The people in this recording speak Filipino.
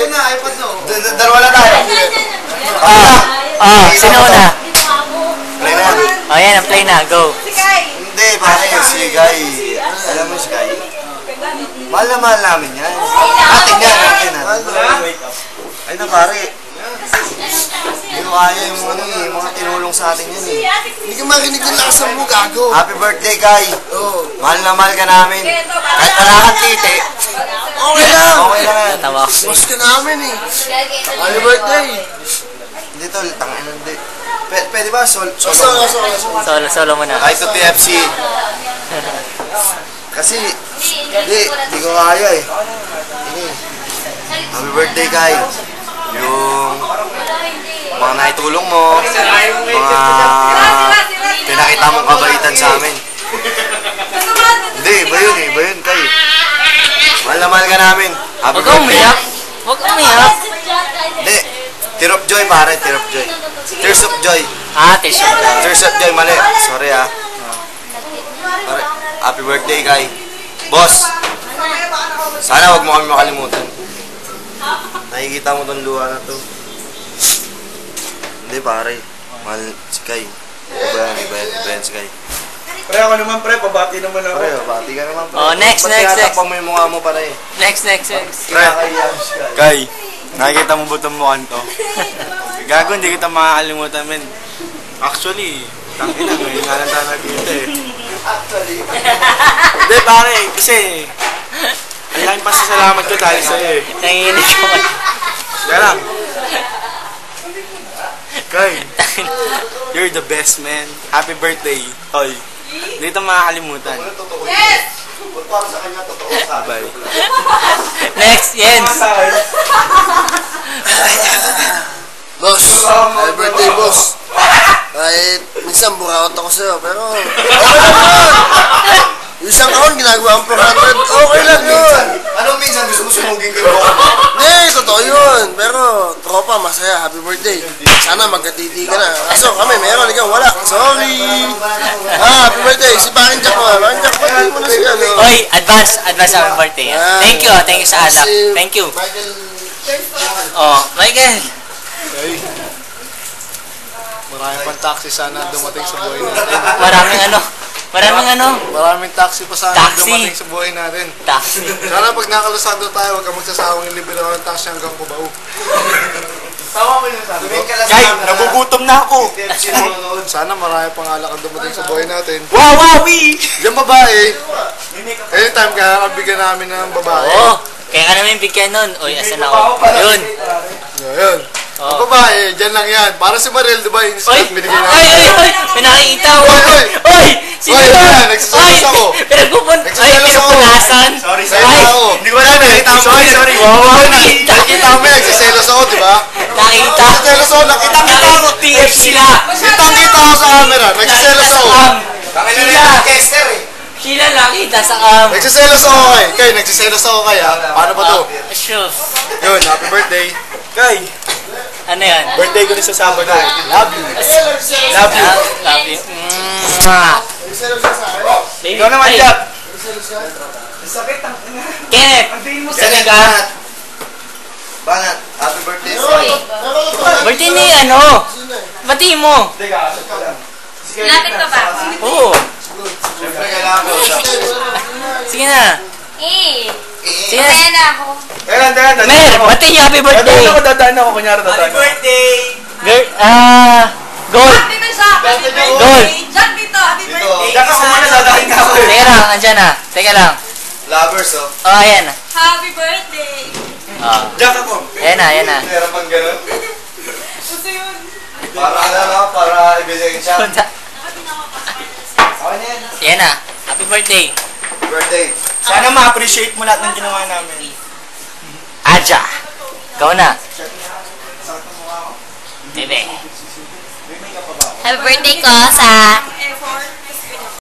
iPad na. Dalawa na tayo. Sino na? Play na. Yan, play na. Go. Hindi, pare. Si Guy. Alam mo si Guy? Mahal na mahal namin yan. Atin yan. Ay na, pare. Hindi ko kaya yung mga tinulong sa atin yan eh. Hindi ka marinig ng lakas mo, gago. Happy birthday, Guy. Mahal na mahal ka namin. Kahit wala kang titi. Okay lang. Okay lang yan. Tatawa ko. Boss ka namin eh. Happy birthday. Hindi tol, tangin hindi. Pwede ba? Solo Solo mo na. Kahit to TFC. Kasi, hindi ko kaya eh. Happy birthday, Guy. Yung mga naitulong mo, mga pinakita mong kabaitan sa amin. Hindi, iba yun, Kay. Mahal na mahal ka namin. Happy Huwag kang umiyak. Huwag kang umiyak. Hindi, Tear of Joy pare, Tear of Joy. Tears of Joy. Tears of Joy. Tears of Joy, mali. Sorry Pare, happy birthday, Kay. Boss, sana wag mo kami makalimutan. Nakikita mo tong luha na to. Hindi pare, mahal si Kay. Iba yan si Kay. Pre, ako naman pre, pabati naman ako. Pare, bati ka naman pre. Next. Ba't mo yung mukha mo pare? Next. Pre, Kay, nakikita mo ba itong mukhaan to? Gago, hindi kita makakalimutan, men. Actually, tangina, ngayon nga lang tayo nagkita eh. Actually. Hindi, pare, kasi ang laking pasasalamat ko dahil sa'yo eh. Nanginginig ko. Kaya lang. Kay, you're the best, man. Happy birthday. Oy, hindi ito makakalimutan. Yes! Para sa kanya, totoo sa Bye. Next, Jens. Boss, happy birthday, boss. Kahit minsan burakot ako sa'yo, pero okay lang yun. Yung isang kahon, ginagawa ang 400, okay lang yun. Anong minsan gusto mo sumugin ko yung Hindi, totoo yun. Pero, tropa, masaya, happy birthday. Sana magkatiti ka na. Kaso kami, meron, ikaw wala. Sorry. Happy birthday. Si Pakin Jack mo. Pakin Jack, birthday mo na siya. Oy, advance happy birthday. Thank you sa alak. Thank you. Michael. Maraming pang taxi sana dumating sa buhay natin. Maraming taxi pa sana dumating sa buhay natin. Taxi. Sana pag nakalusado tayo, huwag ka magsasawang libre ako ng taxi hanggang Cubao. Tawa mo yun sa akin. Kay, nagugutom na ako. Sana marami pang alak ang dumating sa buhay natin. Wawawi! Yung babae, anytime kaya kabigyan namin ng babae. Kaya ka namin bigyan nun. Oy, asan ako? Yun. Yun. Ang babae, dyan lang yan. Para si Marel, diba? Yung start, binigay namin. Oy! May nakikita ko. Oy! Sino ba? Nagsasalas ako. Pinagpupunasan. Sorry ako. Hindi ko na nakita mo. Sorry. Nakikita mo, nagsiselos ako, diba? Nakita. Nagsiselos ako, nakita ako. TFC sila. Kitang-kita ako sa camera, nagsiselos ako. Sila nakita sa cam. Nagsiselos ako kay. Kay, nagsiselos ako kay, ha? Paano ba to? Sure. Yun, happy birthday. Kay, Ano yan? birthday ko rin sa Sabado. Love you. Love you. Ikaw naman, Jack. Kenneth. Saan ka? Bangat. Happy birthday. Birthday ni Bati mo. Lapit pa ba? Oo. Siyempre kailangan ko. Sige na. Sige na. Kaya na ako. Mer, bati niya happy birthday. Dadaan ako, kunyari dadaan ako. Girl, gold. Happy ba siya? Happy birthday. Gold. Jack dito, happy birthday. Jack ako muna, dadaan ka ako. Teka lang, andyan na. Teka lang. Lovers, oh. Ayan na. Happy birthday. Jack ako. Ayan na. Meron pang ganun. Gusto yun. Para ebidensya. Punta. Okay na yan. Ayan na. Happy birthday. Birthday. Sana ma-appreciate mo lahat ng ginawa namin. Aja. Ikaw na. Bebe. Happy birthday ko sa effort.